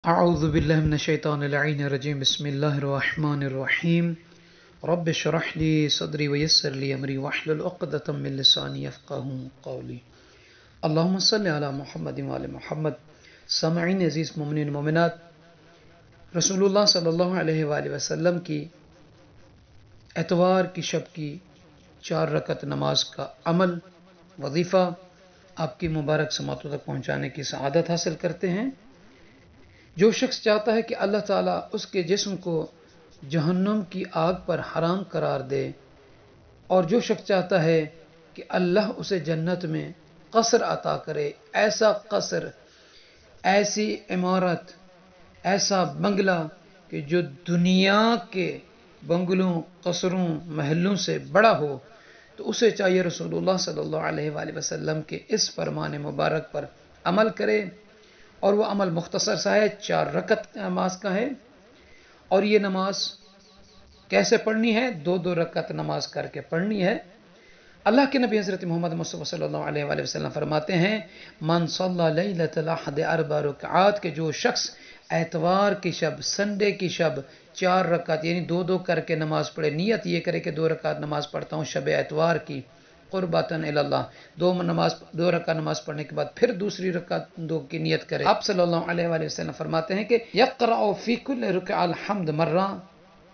اعوذ باللہ من الشیطان اللعین الرجیم بسم اللہ الرحمن الرحیم رب اشرح لی صدری ویسر لی امری واحلل عقدۃ من لسانی یفقہوا قولی اللہم صلی علی محمد وعلی محمد۔ سامعین عزیز مومنین مومنات، رسول اللہ صلی اللہ علیہ وآلہ وسلم کی اتوار کی شب کی 4 رکعت نماز کا عمل وظیفہ آپ کی مبارک سماعتوں تک پہنچانے کی سعادت حاصل کرتے ہیں۔ جو شخص چاہتا ہے کہ اللہ تعالیٰ اس کے جسم کو جہنم کی آگ پر حرام قرار دے، اور جو شخص چاہتا ہے کہ اللہ اسے جنت میں قصر عطا کرے، ایسا قصر، ایسی عمارت، ایسا بنگلہ کہ جو دنیا کے بنگلوں، قصروں، محلوں سے بڑا ہو، تو اسے چاہیے رسول اللہ صلی اللہ علیہ وآلہ وسلم کے اس فرمان مبارک پر عمل کرے۔ اور وہ عمل مختصر سا ہے، 4 رکعت نماز کا ہے۔ اور یہ نماز کیسے پڑھنی ہے؟ 2 رکعت نماز کر کے پڑھنی ہے۔ اللہ کے نبی حضرت محمد مصطفیٰ صلی اللہ علیہ وآلہ وسلم فرماتے ہیں، من صلی لیلۃ الاحد 4 رکعات، کہ جو شخص اتوار کی شب، سنڈے کی شب 4 رکعت یعنی 2 کر کے نماز پڑھے، نیت یہ کرے کہ 2 رکعت نماز پڑھتا ہوں شب اتوار کی قربتاً الی اللہ، 2 رکعت نماز پڑھنے کے بعد پھر دوسری رکعت 2 کی نیت کرے۔ آپ صلی اللہ علیہ وآلہ وسلم فرماتے ہیں کہ یقرأ فی کل رکعۃ الحمد مرہ،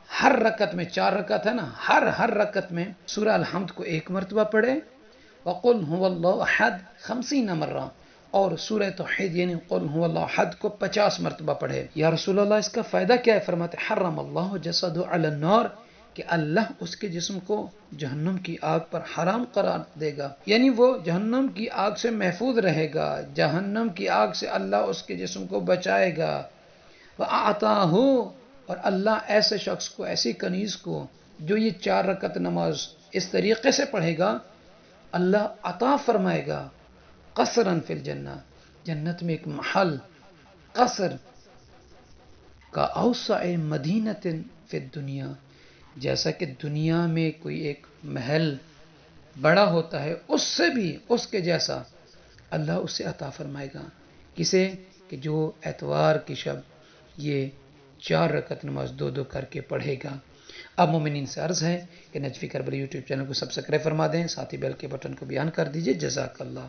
ہر رکعت میں 4 رکعت ہے نا، ہر رکعت میں سورہ الحمد کو 1 مرتبہ پڑھے، وقل هو اللہ احد 50 مرہ، اور سورہ توحید یعنی قل هو اللہ احد کو 50 مرتبہ پڑھے۔ یا رسول اللہ اس کا فائدہ کیا ہے؟ فرماتے حرم اللہ جسدہ علی النار، کہ اللہ اس کے جسم کو جہنم کی آگ پر حرام قرار دے گا، یعنی وہ جہنم کی آگ سے محفوظ رہے گا، جہنم کی آگ سے اللہ اس کے جسم کو بچائے گا۔ وَأَعْطَاهُ، اور اللہ ایسے شخص کو، ایسی کنیز کو جو یہ 4 رکعت نماز اس طریقے سے پڑھے گا، اللہ عطا فرمائے گا قصراً فی الجنہ، جنت میں ایک محل، قصر کا اوسع مدینۃ فی الدنیا، جیسا کہ دنیا میں کوئی ایک محل بڑا ہوتا ہے، اس سے بھی اس کے جیسا اللہ اسے عطا فرمائے گا۔ کسے؟ کہ جو اتوار کی شب یہ 4 رکعت نماز 2 کر کے پڑھے گا۔ اب مومنین سے عرض ہے کہ نجفی کربلا یوٹیوب چینل کو سبسکرائب فرما دیں، ساتھ ہی بیل کے بٹن کو بھی آن کر دیجئے۔ جزاک اللہ۔